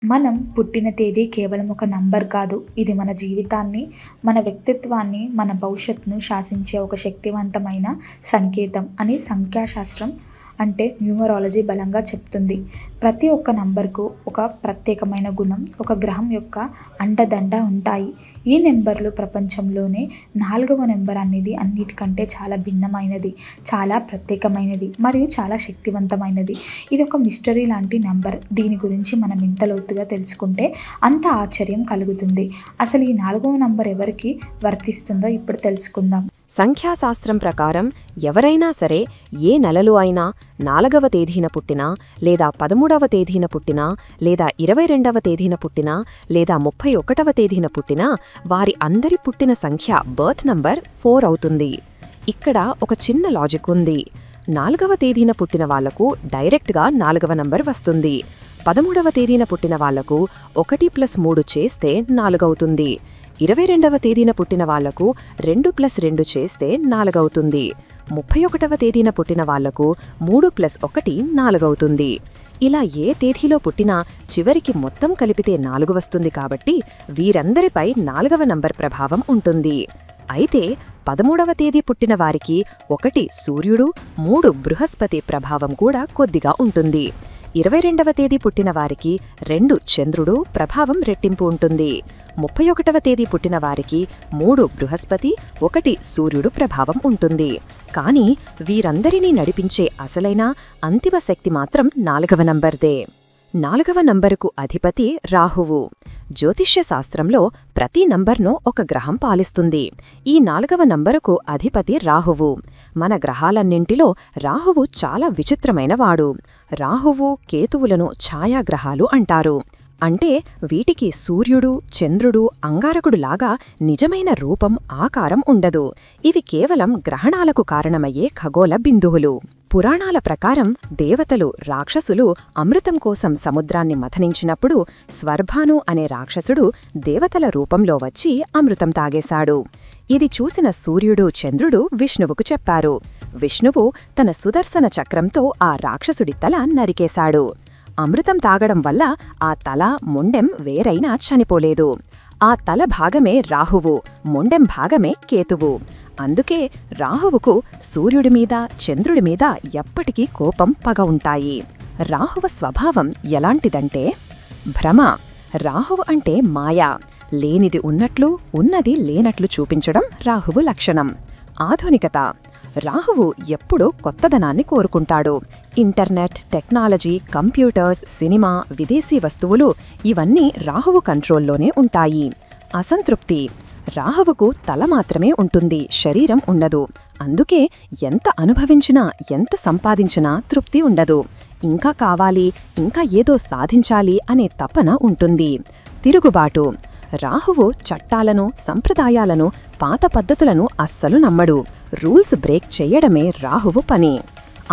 మనం పుట్టిన తేదీ కేవలం ఒక నంబర్ కాదు. ఇది మన జీవితాన్ని, మన వ్యక్తిత్వాన్ని, మన భవిష్యత్తును శాసించే ఒక శక్తివంతమైన సంకేతం అని సంఖ్యాశాస్త్రం అంటే న్యూమరాలజీ బలంగా చెప్తుంది. ప్రతి ఒక్క నంబర్‌కు ఒక ప్రత్యేకమైన గుణం, ఒక గ్రహం యొక్క అండదండ ఉంటాయి. ఈ నెంబర్లు ప్రపంచంలోనే 4వ నెంబర్ అనేది అన్నిటికంటే చాలా భిన్నమైనది, చాలా ప్రత్యేకమైనది మరియు చాలా శక్తివంతమైనది. ఇది ఒక మిస్టరీ లాంటి నంబర్. దీని గురించి మనం ఇంత లోతుగా తెలుసుకుంటే అంత ఆశ్చర్యం కలుగుతుంది. అసలు ఈ 4వ నంబర్ ఎవరికి వర్తిస్తుందో ఇప్పుడు తెలుసుకుందాం. సంఖ్యాశాస్త్రం ప్రకారం ఎవరైనా సరే ఏ నెలలో అయినా 4వ తేదీన పుట్టినా, లేదా 13వ తేదీన పుట్టినా, లేదా 22వ తేదీన పుట్టినా, లేదా 31వ తేదీన పుట్టినా వారి అందరి పుట్టిన సంఖ్య బర్త్ నంబర్ 4 అవుతుంది. ఇక్కడ ఒక చిన్న లాజిక్ ఉంది. 4వ తేదీన పుట్టిన వాళ్లకు డైరెక్ట్గా 4వ నంబర్ వస్తుంది. 13వ తేదీన పుట్టిన వాళ్లకు 1+3 చేస్తే 4 అవుతుంది. 22వ తేదీన పుట్టిన వాళ్లకు 2+2 చేస్తే 4 అవుతుంది. 31వ తేదీన పుట్టిన వాళ్లకు 3+1 4 అవుతుంది. ఇలా ఏ తేదీలో పుట్టినా చివరికి మొత్తం కలిపితే 4 వస్తుంది. కాబట్టి వీరందరిపై 4వ నంబర్ ప్రభావం ఉంటుంది. అయితే 13వ తేదీ పుట్టిన వారికి 1 సూర్యుడు, 3 బృహస్పతి ప్రభావం కూడా కొద్దిగా ఉంటుంది. 22వ తేదీ పుట్టిన వారికి 2 చంద్రుడు ప్రభావం రెట్టింపు ఉంటుంది. 31వ తేదీ పుట్టిన వారికి 3 బృహస్పతి, 1 సూర్యుడు ప్రభావం ఉంటుంది. కానీ వీరందరినీ నడిపించే అసలైన అంతిమ శక్తి మాత్రం 4వ నంబర్దే. 4వ నంబరుకు అధిపతి రాహువు. జ్యోతిష్య శాస్త్రంలో ప్రతి నంబర్ను ఒక గ్రహం పాలిస్తుంది. ఈ 4వ నంబరుకు అధిపతి రాహువు. మన గ్రహాలన్నింటిలో రాహువు చాలా విచిత్రమైనవాడు. రాహువు, కేతువులను ఛాయాగ్రహాలు అంటారు. అంటే వీటికి సూర్యుడు, చంద్రుడు, అంగారకుడులాగా నిజమైన రూపం, ఆకారం ఉండదు. ఇవి కేవలం గ్రహణాలకు కారణమయ్యే ఖగోళ బిందువులు. పురాణాల ప్రకారం దేవతలు, రాక్షసులు అమృతం కోసం సముద్రాన్ని మథనించినప్పుడు స్వర్భాను అనే రాక్షసుడు దేవతల రూపంలో వచ్చి అమృతం తాగేశాడు. ఇది చూసిన సూర్యుడు, చంద్రుడు విష్ణువుకు చెప్పారు. విష్ణువు తన సుదర్శన చక్రంతో ఆ రాక్షసుడి తల నరికేశాడు. అమృతం తాగడం వల్ల ఆ తల, మొండెం వేరైనా చనిపోలేదు. ఆ తల భాగమే రాహువు, మొండెం భాగమే కేతువు. అందుకే రాహువుకు సూర్యుడిమీద, చంద్రుడిమీద ఎప్పటికీ కోపం, పగ ఉంటాయి. రాహువ స్వభావం ఎలాంటిదంటే భ్రమ. రాహువు అంటే మాయా. లేనిది ఉన్నట్లు, ఉన్నది లేనట్లు చూపించడం రాహువు లక్షణం. ఆధునికత. రాహువు ఎప్పుడూ కొత్తదనాన్ని కోరుకుంటాడు. ఇంటర్నెట్, టెక్నాలజీ, కంప్యూటర్స్, సినిమా, విదేశీ వస్తువులు ఇవన్నీ రాహువు కంట్రోల్లోనే ఉంటాయి. అసంతృప్తి. రాహువుకు తల మాత్రమే ఉంటుంది, శరీరం ఉండదు. అందుకే ఎంత అనుభవించినా, ఎంత సంపాదించినా తృప్తి ఉండదు. ఇంకా కావాలి, ఇంకా ఏదో సాధించాలి అనే తపన ఉంటుంది. తిరుగుబాటు. రాహువు చట్టాలను, సంప్రదాయాలను, పాత పద్ధతులను అస్సలు నమ్మడు. రూల్స్ బ్రేక్ చెయ్యడమే రాహువు పని.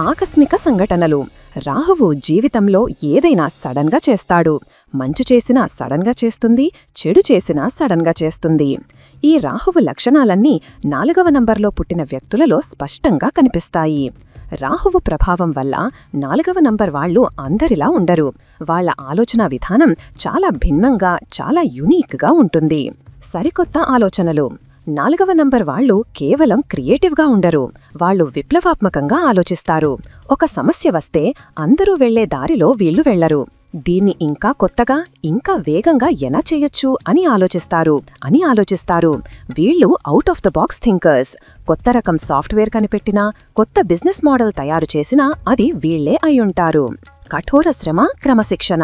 ఆకస్మిక సంఘటనలు. రాహువు జీవితంలో ఏదైనా సడన్గా చేస్తాడు. మంచి చేసినా సడన్గా చేస్తుంది, చెడు చేసినా సడన్గా చేస్తుంది. ఈ రాహువు లక్షణాలన్నీ 4వ నంబర్లో పుట్టిన వ్యక్తులలో స్పష్టంగా కనిపిస్తాయి. రాహువు ప్రభావం వల్ల 4వ నంబర్ వాళ్లు అందరిలా ఉండరు. వాళ్ల ఆలోచనా విధానం చాలా భిన్నంగా, చాలా యునీక్గా ఉంటుంది. సరికొత్త ఆలోచనలు. 4వ నంబర్ వాళ్లు కేవలం క్రియేటివ్గా ఉండరు. వాళ్లు విప్లవాత్మకంగా ఆలోచిస్తారు. ఒక సమస్య వస్తే అందరూ వెళ్లే దారిలో వీళ్లు వెళ్లరు. దీన్ని ఇంకా కొత్తగా, ఇంకా వేగంగా ఎలా చేయొచ్చు అని ఆలోచిస్తారు. వీళ్లు out of the box thinkers. కొత్త రకం సాఫ్ట్వేర్ కనిపెట్టినా, కొత్త బిజినెస్ మోడల్ తయారు చేసినా అది వీళ్లే అయ్యుంటారు. కఠోర శ్రమ, క్రమశిక్షణ.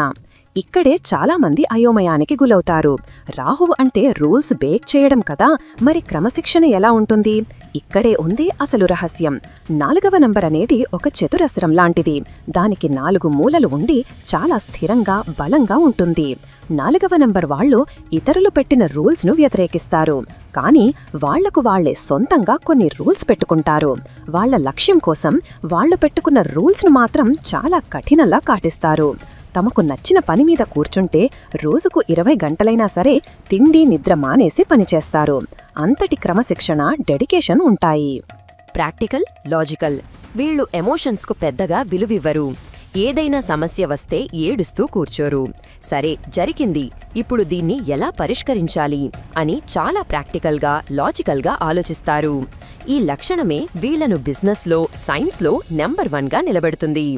ఇక్కడే చాలామంది అయోమయానికి గులవుతారు. రాహువు అంటే రూల్స్ బ్రేక్ చేయడం కదా, మరి క్రమశిక్షణ ఎలా ఉంటుంది? ఇక్కడే ఉంది అసలు రహస్యం. 4వ నంబర్ అనేది ఒక చతురస్రం లాంటిది. దానికి 4 మూలలు ఉండి చాలా స్థిరంగా, బలంగా ఉంటుంది. 4వ నంబర్ వాళ్లు ఇతరులు పెట్టిన రూల్స్ను వ్యతిరేకిస్తారు. కానీ వాళ్లకు వాళ్లే సొంతంగా కొన్ని రూల్స్ పెట్టుకుంటారు. వాళ్ల లక్ష్యం కోసం వాళ్లు పెట్టుకున్న రూల్స్ను మాత్రం చాలా కఠినంగా కాటిస్తారు. తమకు నచ్చిన పని మీద కూర్చుంటే రోజుకు 20 గంటలైనా సరే తిండి, నిద్ర మానేసి పనిచేస్తారు. అంతటి క్రమశిక్షణ, డెడికేషన్ ఉంటాయి. Practical, logical. వీళ్లు ఎమోషన్స్కు పెద్దగా విలువివ్వరు. ఏదైనా సమస్య వస్తే ఏడుస్తూ కూర్చోరు. సరే జరిగింది, ఇప్పుడు దీన్ని ఎలా పరిష్కరించాలి అని చాలా ప్రాక్టికల్గా, లాజికల్గా ఆలోచిస్తారు. ఈ లక్షణమే వీళ్లను బిజినెస్లో, సైన్స్లో నెంబర్ 1గా నిలబెడుతుంది.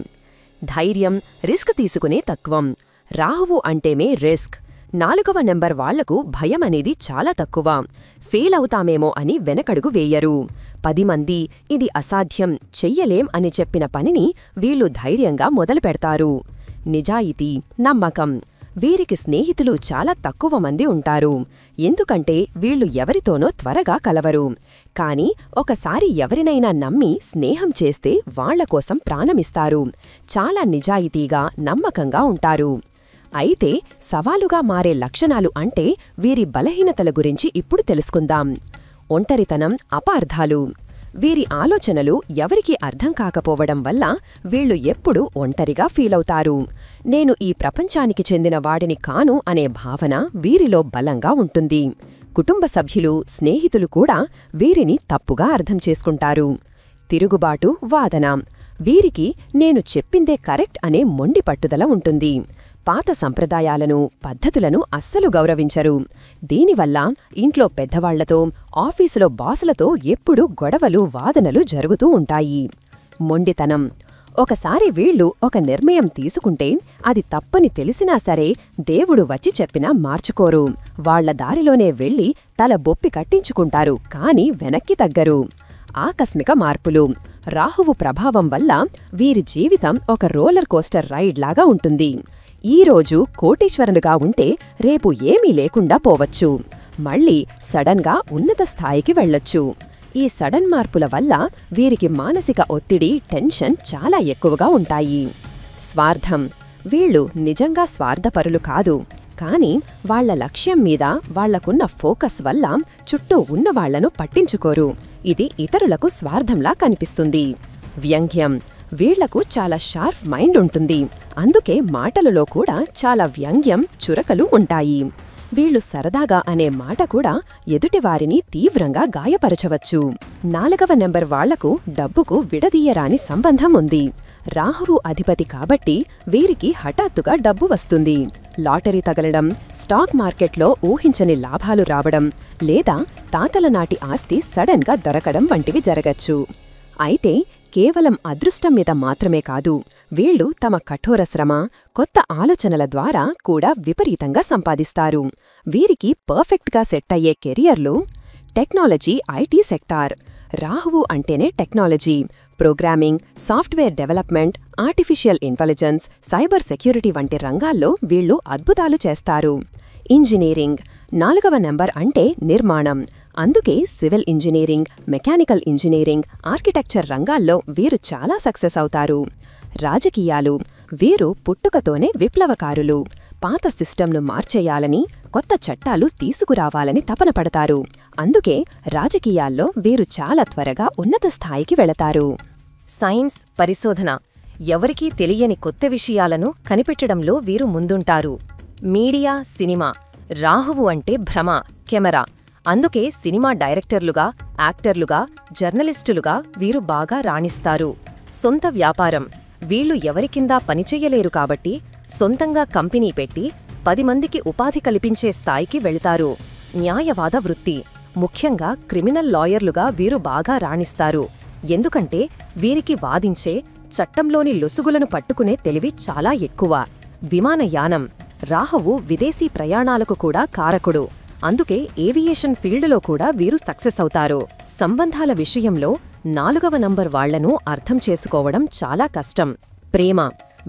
ధైర్యం, రిస్క్ తీసుకునే తత్వం. రాహువు అంటేమే రిస్క్. 4వ నెంబర్ వాళ్లకు భయం అనేది చాలా తక్కువ. ఫెయిల్ అవుతామేమో అని వెనకడుగు వేయరు. 10 మంది ఇది అసాధ్యం, చెయ్యలేం అని చెప్పిన పనిని వీళ్లు ధైర్యంగా మొదలుపెడతారు. నిజాయితీ, నమ్మకం. వీరికి స్నేహితులు చాలా తక్కువ మంది ఉంటారు. ఎందుకంటే వీళ్లు ఎవరితోనో త్వరగా కలవరు. కాని ఒకసారి ఎవరినైనా నమ్మి స్నేహం చేస్తే వాళ్లకోసం ప్రాణమిస్తారు. చాలా నిజాయితీగా, నమ్మకంగా ఉంటారు. అయితే సవాలుగా మారే లక్షణాలు అంటే వీరి బలహీనతల గురించి ఇప్పుడు తెలుసుకుందాం. ఒంటరితనం, అపార్థాలు. వీరి ఆలోచనలు ఎవరికీ అర్థం కాకపోవడం వల్ల వీళ్లు ఎప్పుడూ ఒంటరిగా ఫీలవుతారు. నేను ఈ ప్రపంచానికి చెందిన వాడిని కాను అనే భావన వీరిలో బలంగా ఉంటుంది. కుటుంబ సభ్యులు, స్నేహితులు కూడా వీరిని తప్పుగా అర్థం చేసుకుంటారు. తిరుగుబాటు, వాదన. వీరికి నేను చెప్పిందే కరెక్ట్ అనే మొండి పట్టుదల ఉంటుంది. పాత సంప్రదాయాలను, పద్ధతులను అస్సలు గౌరవించరు. దీనివల్ల ఇంట్లో పెద్దవాళ్లతో, ఆఫీసులో బాసులతో ఎప్పుడూ గొడవలు, వాదనలు జరుగుతూ ఉంటాయి. మొండితనం. ఒకసారి వీళ్లు ఒక నిర్ణయం తీసుకుంటే అది తప్పని తెలిసినా సరే దేవుడు వచ్చి చెప్పినా మార్చుకోరు. వాళ్ల దారిలోనే వెళ్లి తల బొప్పి కట్టించుకుంటారు, కాని వెనక్కి తగ్గరు. ఆకస్మిక మార్పులు. రాహువు ప్రభావం వల్ల వీరి జీవితం ఒక రోలర్ కోస్టర్ రైడ్ లాగా ఉంటుంది. ఈరోజు కోటీశ్వరులుగా ఉంటే రేపు ఏమీ లేకుండా పోవచ్చు. మళ్ళీ సడన్గా ఉన్నత స్థాయికి వెళ్లొచ్చు. ఈ సడన్ మార్పుల వల్ల వీరికి మానసిక ఒత్తిడి, టెన్షన్ చాలా ఎక్కువగా ఉంటాయి. స్వార్థం. వీళ్లు నిజంగా స్వార్థపరులు కాదు. కాని వాళ్ల లక్ష్యం మీద వాళ్లకున్న ఫోకస్ వల్ల చుట్టూ ఉన్నవాళ్లను పట్టించుకోరు. ఇది ఇతరులకు స్వార్థంలా కనిపిస్తుంది. వ్యంగ్యం. వీళ్లకు చాలా షార్ప్ మైండ్ ఉంటుంది. అందుకే మాటలలో కూడా చాలా వ్యంగ్యం, చురకలు ఉంటాయి. వీళ్లు సరదాగా అనే మాట కూడా ఎదుటివారిని తీవ్రంగా గాయపరచవచ్చు. 4వ నెంబర్ వాళ్లకు డబ్బుకు విడదీయరాని సంబంధం ఉంది. రాహువు అధిపతి కాబట్టి వీరికి హఠాత్తుగా డబ్బు వస్తుంది. లాటరీ తగలడం, స్టాక్ మార్కెట్లో ఊహించని లాభాలు రావడం, లేదా తాతల నాటి ఆస్తి సడన్గా దొరకడం వంటివి జరగచ్చు. అయితే కేవలం అదృష్టం మీద మాత్రమే కాదు, వీళ్లు తమ కఠోర శ్రమ, కొత్త ఆలోచనల ద్వారా కూడా విపరీతంగా సంపాదిస్తారు. వీరికి పర్ఫెక్ట్గా సెట్ అయ్యే కెరియర్లు టెక్నాలజీ, ఐటీ సెక్టార్. రాహువు అంటేనే technology. Programming, software development, artificial intelligence, cyber security వంటి రంగాల్లో వీళ్లు అద్భుతాలు చేస్తారు. ఇంజనీరింగ్. 4వ నెంబర్ అంటే నిర్మాణం. అందుకే civil engineering, mechanical engineering, architecture రంగాల్లో వీరు చాలా సక్సెస్ అవుతారు. రాజకీయాలు. వీరు పుట్టుకతోనే విప్లవకారులు. పాత సిస్టంను మార్చేయాలని, కొత్త చట్టాలు తీసుకురావాలని తపన పడతారు. అందుకే రాజకీయాల్లో వీరు చాలా త్వరగా ఉన్నత స్థాయికి వెళతారు. సైన్స్, పరిశోధన. ఎవరికీ తెలియని కొత్త విషయాలను కనిపెట్టడంలో వీరు ముందుంటారు. Media, cinema. రాహువు అంటే భ్రమ, కెమెరా. అందుకే సినిమా డైరెక్టర్లుగా, యాక్టర్లుగా, జర్నలిస్టులుగా వీరు బాగా రాణిస్తారు. సొంత వ్యాపారం. వీళ్లు ఎవరికిందా పనిచెయ్యలేరు కాబట్టి సొంతంగా కంపెనీ పెట్టి 10 మందికి ఉపాధి కల్పించే స్థాయికి వెళతారు. న్యాయవాద వృత్తి. ముఖ్యంగా క్రిమినల్ లాయర్లుగా వీరు బాగా రాణిస్తారు. ఎందుకంటే వీరికి వాదించే, చట్టంలోని లొసుగులను పట్టుకునే తెలివి చాలా ఎక్కువ. విమానయానం. రాహువు విదేశీ ప్రయాణాలకు కూడా కారకుడు. అందుకే ఏవియేషన్ ఫీల్డ్లో కూడా వీరు సక్సెస్ అవుతారు. సంబంధాల విషయంలో 4వ నంబర్ వాళ్లను అర్థం చేసుకోవడం చాలా కష్టం. ప్రేమ.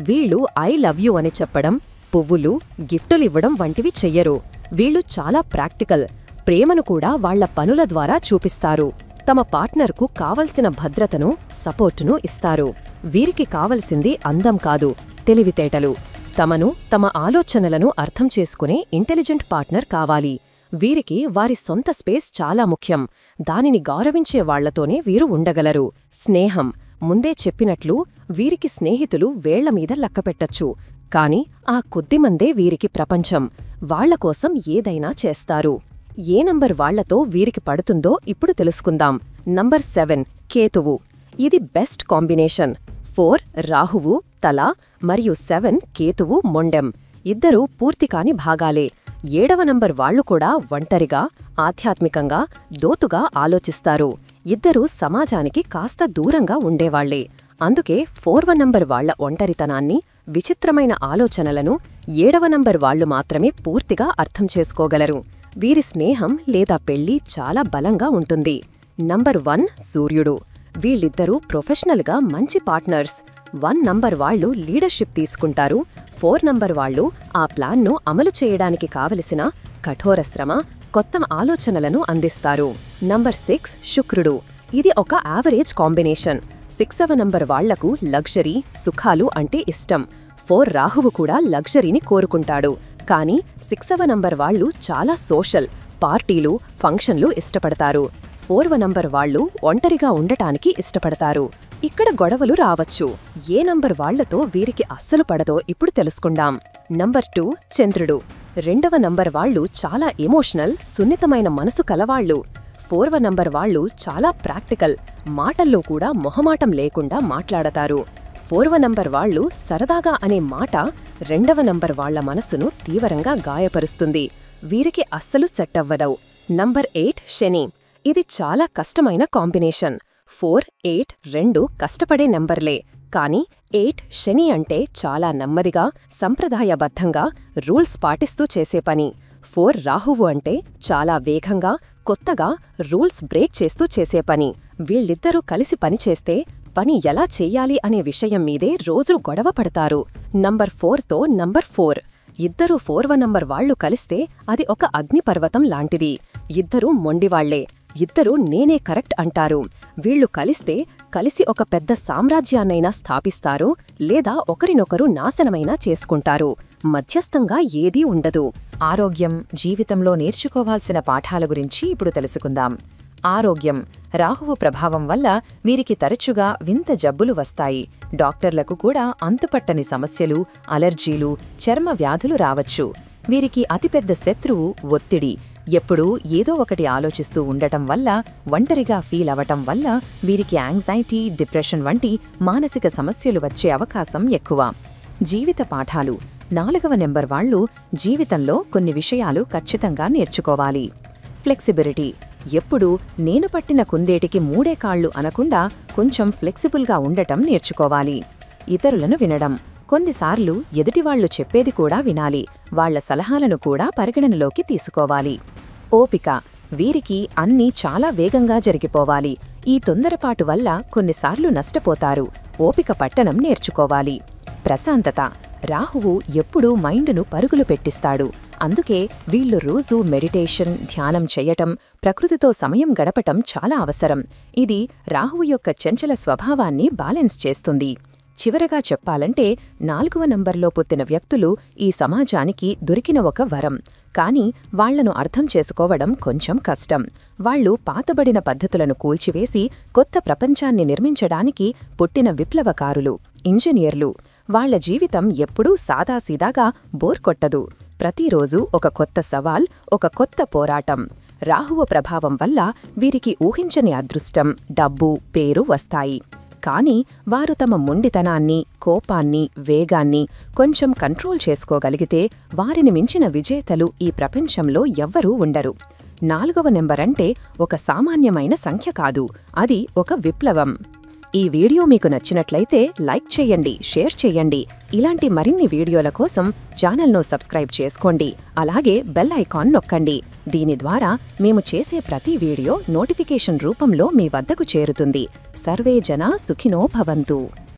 వీళ్లు ఐ లవ్ యూ అని చెప్పడం, పువ్వులు, గిఫ్టులివ్వడం వంటివి చెయ్యరు. వీళ్లు చాలా ప్రాక్టికల్. ప్రేమను కూడా వాళ్ల పనుల ద్వారా చూపిస్తారు. తమ పార్ట్నర్కు కావలసిన భద్రతను, సపోర్టును ఇస్తారు. వీరికి కావలసింది అందం కాదు, తెలివితేటలు. తమను, తమ ఆలోచనలను అర్థం చేసుకునే ఇంటెలిజెంట్ పార్ట్నర్ కావాలి. వీరికి వారి సొంత స్పేస్ చాలా ముఖ్యం. దానిని గౌరవించే వాళ్లతోనే వీరు ఉండగలరు. స్నేహం. ముందే చెప్పినట్లు వీరికి స్నేహితులు వేళ్లమీద లక్కపెట్టచ్చు. కాని ఆ కొద్దిమందే వీరికి ప్రపంచం. వాళ్లకోసం ఏదైనా చేస్తారు. ఏ నంబర్ వాళ్లతో వీరికి పడుతుందో ఇప్పుడు తెలుసుకుందాం. నంబర్ 7 కేతువు. ఇది బెస్ట్ కాంబినేషన్. 4 రాహువు, తల మరియు 7 కేతువు మొండెం. ఇద్దరూ పూర్తికాని భాగాలే. 7వ నంబర్ వాళ్లు కూడా ఒంటరిగా, ఆధ్యాత్మికంగా, దోతుగా ఆలోచిస్తారు. ఇద్దరూ సమాజానికి కాస్త దూరంగా ఉండేవాళ్లే. అందుకే 4వ నంబర్ వాళ్ల ఒంటరితనాన్ని, విచిత్రమైన ఆలోచనలను 7వ నంబర్ వాళ్లు మాత్రమే పూర్తిగా అర్థం చేసుకోగలరు. వీరి స్నేహం లేదా పెళ్లి చాలా బలంగా ఉంటుంది. నంబర్ 1 సూర్యుడు. వీళ్ళిద్దరూ ప్రొఫెషనల్గా మంచి పార్ట్నర్స్. 1 నంబర్ వాళ్లు లీడర్షిప్ తీసుకుంటారు. 4 నంబర్ వాళ్లు ఆ ప్లాన్ను అమలు చేయడానికి కావలసిన కఠోర శ్రమ, కొత్త ఆలోచనలను అందిస్తారు. నంబర్ 6 శుక్రుడు. ఇది ఒక యావరేజ్ కాంబినేషన్. 6వ నంబర్ వాళ్లకు లగ్జరీ, సుఖాలు అంటే ఇష్టం. 4 రాహువు కూడా లగ్జరీని కోరుకుంటాడు. కానీ 6వ నంబర్ వాళ్లు చాలా సోషల్, పార్టీలు, ఫంక్షన్లు ఇష్టపడతారు. 4వ నంబర్ వాళ్లు ఒంటరిగా ఉండటానికి ఇష్టపడతారు. ఇక్కడ గొడవలు రావచ్చు. ఏ నంబర్ వాళ్లతో వీరికి అస్సలు పడదో ఇప్పుడు తెలుసుకుందాం. నంబర్ 2 చంద్రుడు. 2వ నంబర్ వాళ్లు చాలా ఎమోషనల్, సున్నితమైన మనసు కలవాళ్లు. 4వ నంబర్ వాళ్లు చాలా ప్రాక్టికల్, మాటల్లో కూడా మొహమాటం లేకుండా మాట్లాడతారు. 4వ నంబర్ వాళ్లు సరదాగా అనే మాట 2వ నంబర్ వాళ్ల మనసును తీవ్రంగా గాయపరుస్తుంది. వీరికి అస్సలు సెట్ అవ్వదు. నంబర్ 8 శని. ఇది చాలా కష్టమైన కాంబినేషన్. 4, 8 రెండు కష్టపడే నెంబర్లే. కానీ 8 శని అంటే చాలా నెమ్మదిగా, సంప్రదాయబద్ధంగా, రూల్స్ పాటిస్తూ చేసే పని. 4 రాహువు అంటే చాలా వేగంగా, కొత్తగా, రూల్స్ బ్రేక్ చేస్తూ చేసే పని. వీళ్ళిద్దరూ కలిసి పనిచేస్తే పని ఎలా చెయ్యాలి అనే విషయం మీదే రోజు గొడవ పడతారు. నంబర్ 4తో నంబర్ 4. ఇద్దరూ 4వ నంబర్ వాళ్లు కలిస్తే అది ఒక అగ్నిపర్వతం లాంటిది. ఇద్దరూ మొండివాళ్లే. ఇద్దరూ నేనే కరెక్ట్ అంటారు. వీళ్లు కలిసి ఒక పెద్ద సామ్రాజ్యాన్నైనా స్థాపిస్తారు, లేదా ఒకరినొకరు నాశనమైనా చేసుకుంటారు. మధ్యస్థంగా ఏదీ ఉండదు. ఆరోగ్యం, జీవితంలో నేర్చుకోవాల్సిన పాఠాల గురించి ఇప్పుడు తెలుసుకుందాం. ఆరోగ్యం. రాహువు ప్రభావం వల్ల వీరికి తరచుగా వింత జబ్బులు వస్తాయి. డాక్టర్లకు కూడా అంతుపట్టని సమస్యలు, అలర్జీలు, చర్మ వ్యాధులు రావచ్చు. వీరికి అతిపెద్ద శత్రువు ఒత్తిడి. ఎప్పుడూ ఏదో ఒకటి ఆలోచిస్తూ ఉండటం వల్ల, ఒంటరిగా ఫీల్ అవటం వల్ల వీరికి యాంగ్జైటీ, డిప్రెషన్ వంటి మానసిక సమస్యలు వచ్చే అవకాశం ఎక్కువ. జీవిత పాఠాలు. 4వ నెంబర్ వాళ్లు జీవితంలో కొన్ని విషయాలు ఖచ్చితంగా నేర్చుకోవాలి. ఫ్లెక్సిబిలిటీ. ఎప్పుడూ నేను పట్టిన కుందేటికి 3 కాళ్లు అనకుండా కొంచెం ఫ్లెక్సిబుల్గా ఉండటం నేర్చుకోవాలి. ఇతరులను వినడం. కొన్నిసార్లు ఎదుటివాళ్లు చెప్పేది కూడా వినాలి. వాళ్ల సలహాలను కూడా పరిగణనలోకి తీసుకోవాలి. ఓపిక. వీరికి అన్నీ చాలా వేగంగా జరిగిపోవాలి. ఈ తొందరపాటు వల్ల కొన్నిసార్లు నష్టపోతారు. ఓపిక పట్టడం నేర్చుకోవాలి. ప్రశాంతత. రాహువు ఎప్పుడూ మైండును పరుగులు పెట్టిస్తాడు. అందుకే వీళ్లు రోజూ మెడిటేషన్, ధ్యానం చెయ్యటం, ప్రకృతితో సమయం గడపటం చాలా అవసరం. ఇది రాహువు యొక్క చంచల స్వభావాన్ని బ్యాలెన్స్ చేస్తుంది. చివరగా చెప్పాలంటే 4వ నంబర్లో పుట్టిన వ్యక్తులు ఈ సమాజానికి దొరికిన ఒక వరం. కానీ వాళ్లను అర్థం చేసుకోవడం కొంచెం కష్టం. వాళ్లు పాతబడిన పద్ధతులను కూల్చివేసి కొత్త ప్రపంచాన్ని నిర్మించడానికి పుట్టిన విప్లవకారులు, ఇంజనీర్లు. వాళ్ల జీవితం ఎప్పుడూ సాదాసీదాగా బోర్ కొట్టదు. ప్రతిరోజూ ఒక కొత్త సవాల్, ఒక కొత్త పోరాటం. రాహువ ప్రభావం వల్ల వీరికి ఊహించని అదృష్టం, డబ్బు, పేరు వస్తాయి. కానీ వారు తమ మొండితనాన్ని, కోపాన్ని, వేగాన్ని కొంచెం కంట్రోల్ చేసుకోగలిగితే వారిని మించిన విజేతలు ఈ ప్రపంచంలో ఎవ్వరూ ఉండరు. 4వ నెంబర్ అంటే ఒక సామాన్యమైన సంఖ్య కాదు, అది ఒక విప్లవం. ఈ వీడియో మీకు నచ్చినట్లయితే లైక్ చేయండి, షేర్ చేయండి. ఇలాంటి మరిన్ని వీడియోల కోసం ఛానల్ను సబ్స్క్రైబ్ చేసుకోండి. అలాగే బెల్ ఐకాన్ నొక్కండి. దీని ద్వారా మేము చేసే ప్రతి వీడియో నోటిఫికేషన్ రూపంలో మీ వద్దకు చేరుతుంది. సర్వే జనా సుఖినో భవంతు.